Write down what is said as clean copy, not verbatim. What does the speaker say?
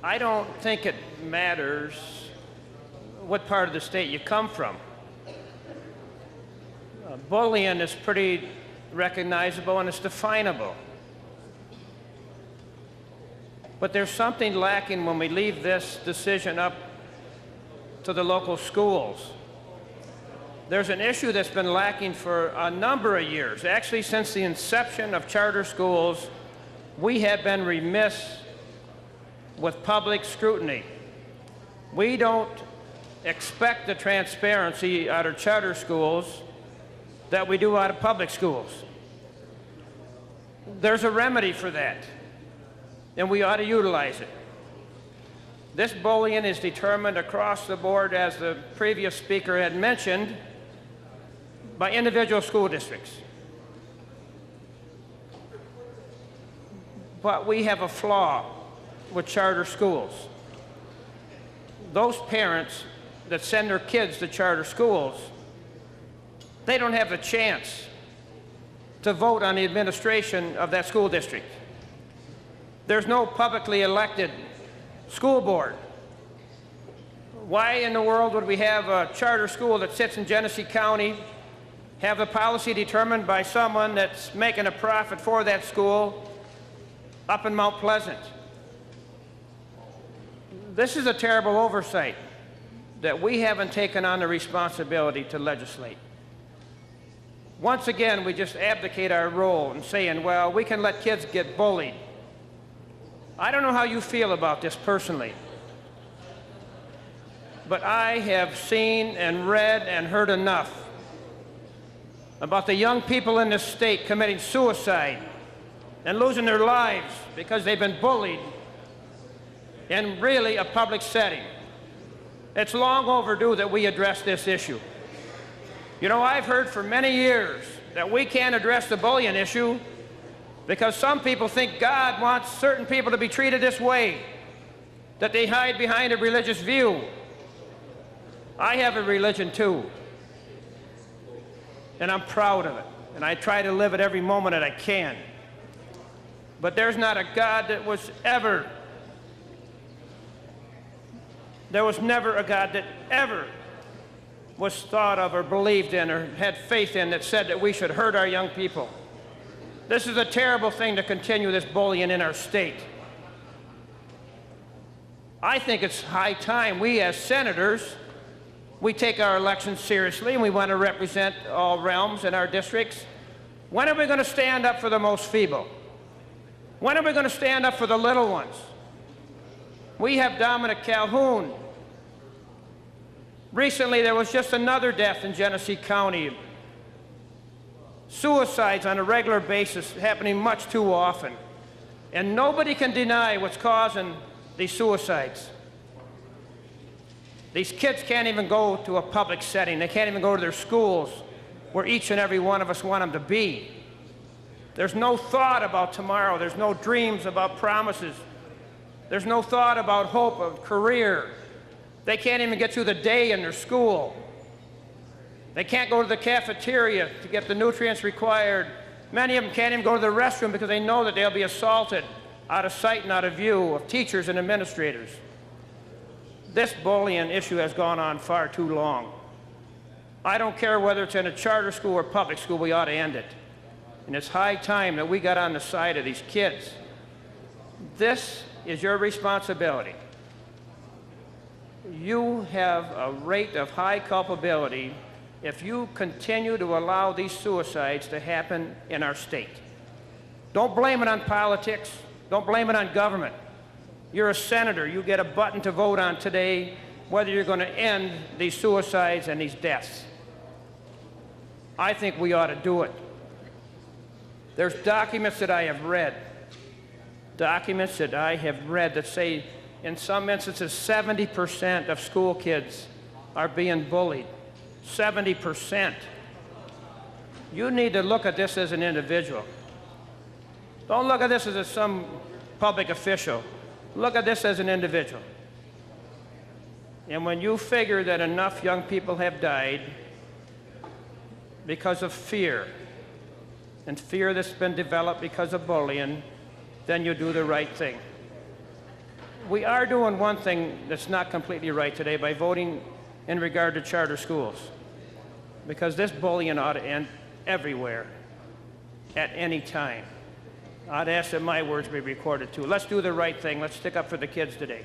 I don't think it matters what part of the state you come from. Bullying is pretty recognizable and it's definable. But there's something lacking when we leave this decision up to the local schools. There's an issue that's been lacking for a number of years. Actually, since the inception of charter schools, we have been remiss with public scrutiny. We don't expect the transparency out of charter schools that we do out of public schools. There's a remedy for that, and we ought to utilize it. This bullying is determined across the board, as the previous speaker had mentioned, by individual school districts. But we have a flaw with charter schools. Those parents that send their kids to charter schools, they don't have a chance to vote on the administration of that school district. There's no publicly elected school board. Why in the world would we have a charter school that sits in Genesee County, have the policy determined by someone that's making a profit for that school up in Mount Pleasant? This is a terrible oversight that we haven't taken on the responsibility to legislate. Once again, we just abdicate our role in saying, well, we can let kids get bullied. I don't know how you feel about this personally, but I have seen and read and heard enough about the young people in this state committing suicide and losing their lives because they've been bullied in really a public setting. It's long overdue that we address this issue. You know, I've heard for many years that we can't address the bullying issue because some people think God wants certain people to be treated this way, that they hide behind a religious view. I have a religion too, and I'm proud of it, and I try to live it every moment that I can. But there's not a God that was ever, there was never a God that ever was thought of or believed in or had faith in that said that we should hurt our young people. This is a terrible thing to continue this bullying in our state. I think it's high time we as senators, we take our elections seriously and we want to represent all realms in our districts. When are we going to stand up for the most feeble? When are we going to stand up for the little ones? We have Dominic Calhoun. Recently, there was just another death in Genesee County. Suicides on a regular basis happening much too often. And nobody can deny what's causing these suicides. These kids can't even go to a public setting. They can't even go to their schools where each and every one of us want them to be. There's no thought about tomorrow. There's no dreams about promises. There's no thought about hope of career. They can't even get through the day in their school. They can't go to the cafeteria to get the nutrients required. Many of them can't even go to the restroom because they know that they'll be assaulted out of sight and out of view of teachers and administrators. This bullying issue has gone on far too long. I don't care whether it's in a charter school or public school, we ought to end it. And it's high time that we got on the side of these kids. This is your responsibility. You have a rate of high culpability if you continue to allow these suicides to happen in our state. Don't blame it on politics. Don't blame it on government. You're a senator. You get a button to vote on today whether you're going to end these suicides and these deaths. I think we ought to do it. There's documents that I have read that say in some instances 70% of school kids are being bullied. 70%. You need to look at this as an individual. Don't look at this as some public official. Look at this as an individual. And when you figure that enough young people have died because of fear, and fear that's been developed because of bullying, then you do the right thing. we are doing one thing that's not completely right today by voting in regard to charter schools, because this bullying ought to end everywhere at any time. I'd ask that my words be recorded too. Let's do the right thing. Let's stick up for the kids today.